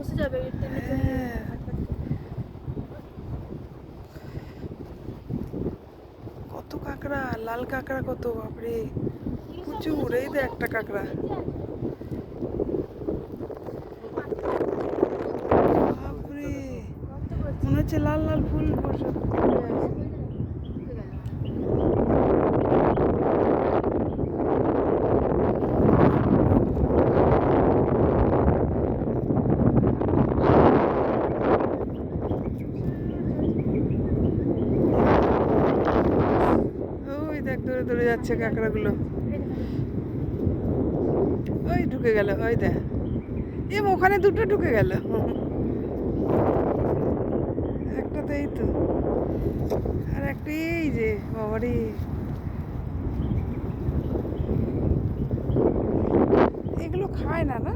বসে যাবে টেনে চলে যাবে। কত কাঁকড়া, লাল কাঁকড়া কত, বাপরে প্রচুর। এই তো একটা কাঁকড়া, বাপরে মনে হচ্ছে লাল লাল ফুল বসে। ওই দেখ দৌড়ে দৌড়ে যাচ্ছে কাঁকড়াগুলো, ওই ঢুকে গেল, ওই দেখ ওখানে দুটো ঢুকে গেল, একটা তো এই তো, আর একটা এই যে, বাবারে এগুলো খায় না না।